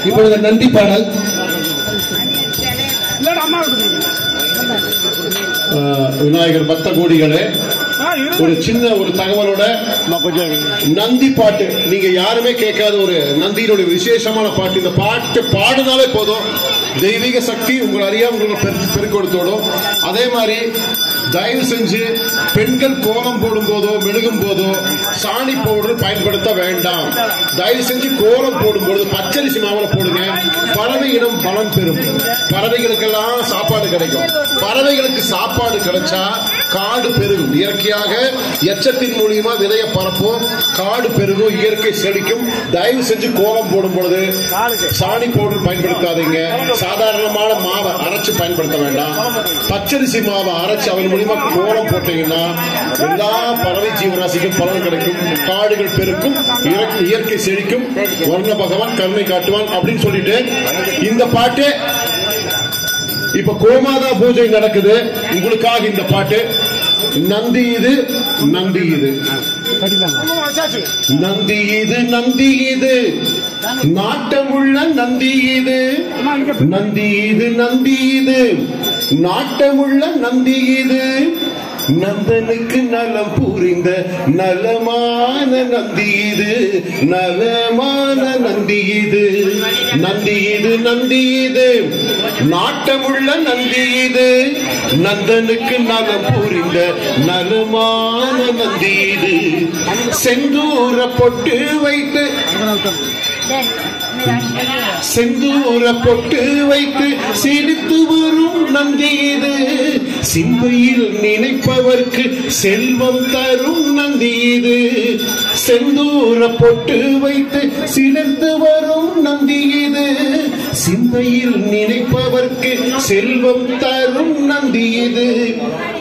இப்பொழுது நந்தி பாடல் விநாயகர் பக்த கோடிகளே, ஒரு சின்ன ஒரு தகவலோட நந்தி பாட்டு நீங்க யாருமே கேட்காத ஒரு நந்தியினுடைய விசேஷமான பாட்டு. இந்த பாட்டு பாடுனாலே போதும், தெய்வீக சக்தி உங்களை அறியாம உங்களுக்கு பெருக்கெடுத்தோடும். அதே மாதிரி தயவு செஞ்சு பெண்கள் கோலம் போடும் போதோ மெழுகும் போதோ சாணி பவுடர் பயன்படுத்த வேண்டாம். தயவு செஞ்சு கோலம் போடும்போது பச்சரிசி மாவுல போடுங்க. பறவை இனம் பலன் பெறும். பறவைகளுக்கெல்லாம் சாப்பாடு கிடைக்கும். பறவைகளுக்கு சாப்பாடு கிடைச்சா காடு பெருகும். இயற்கையாக எச்சத்தின் மூலியமா விதைய பரப்போம், காடு பெருகும், இயற்கை செழிக்கும். தயவு செஞ்சு கோலம் போடும் பொழுது சாணி பவுடர் பயன்படுத்தாதீங்க. சாதாரணமான மாவை அரைச்சு பயன்படுத்த வேண்டாம். பச்சரிசி மாவை அரைச்சு அவன் மூலியமா கோலம் போட்டீங்கன்னா எல்லா பறவை ஜீவராசிக்கும் பலன் கிடைக்கும், காடுகள் பெருக்கும், இயற்கை செழிக்கும், வர்ண பகவான் கருணை காட்டுவான் அப்படின்னு சொல்லிட்டு இந்த பாட்டு இப்ப கோமாதா பூஜை நடக்குது. உங்களுக்காக இந்த பாட்டு. நந்தி இது நந்தி இது நந்தி இது நந்தி இது நாட்டமுள்ள நந்தி இது நந்தி இது நந்தி இது நாட்டமுள்ள நந்தி இது நந்தனுக்கு நலம் புரிந்த நலமான நந்தி இது நலமான நந்தி இது நந்தி இது நந்தி இது நாட்டமுள்ள நந்தி இது நந்தனுக்கு நலம் புரிந்த நலமான நந்தி இது செந்தூர பொட்டு வைத்து செந்தூர பொட்டு வைத்து சிரித்து வரும் நந்தி இது சிந்தையில் நினைப்பவர்க்கு செல்வம் தரும் நந்தி இது செந்தூர பொட்டு வைத்து சிரித்து வரும் நந்தி இது சிந்தையில் நினைப்பவர்க்கு செல்வம் தரும் நந்தி இது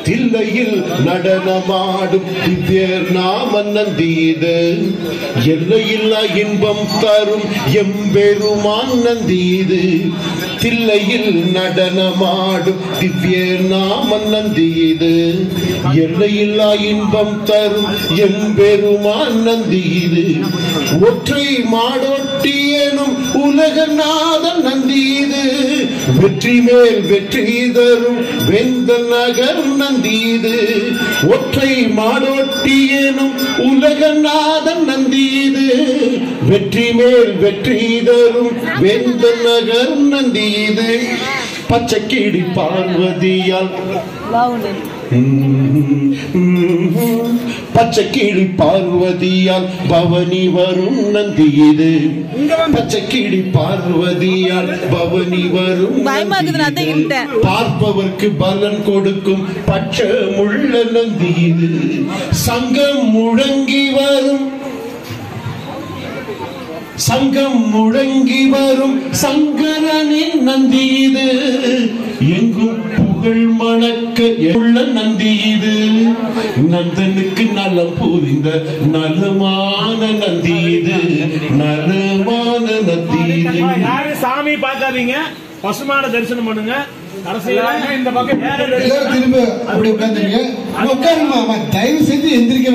தில்லையில் நடனமாடும் திவ்யர் நாம நந்தி இது எல்லையில்லா இன்பம் தரும் எம்பெருமான் நந்தி இது தில்லையில் நடனமாடும் திவ்யர் நாம நந்தி இது எல்லையில்லா இன்பம் தரும் எம்பெருமான் நந்தி இது ஒற்றை மாடொட்டியனும் உலகநாதன் நந்தி இது வெற்றி மேல் வெற்றி தரும் வெந்தல் நகர் நந்தி இது ஒற்றை மாடொட்டியனும் உலகநாதன் நந்தி இது வெற்றி மேல் வெற்றி தரும் வெந்தல் நகர் நந்தி இது பச்சைக்கிளி பார்வதியால் பச்சைக்கிளி பார்வதியால் பவனி வரும் நந்தி இது பச்சைக்கிளி பார்வதியால் பவனி வரும் பார்ப்பவர்க்கு பலன் கொடுக்கும் பட்சமுள்ள நந்தி இது சங்கம் முழங்கி வரும் சங்கம் முழங்கி வரும் சங்கரனின் நந்தி இது எங்கும் புகழ் மணக்க உள்ள நந்தி இது நந்தனுக்கு நலம் புரிந்த நலமான நந்தி இது நலமான நந்தி இது யாரும் சாமி பார்க்காதீங்க, பசுமான தரிசனம் பண்ணுங்க. இந்த பக்கம் திரும்ப அப்படி உட்கார்ந்துங்க. உட்காருமா, தயவு செஞ்சு எந்திரிக்க.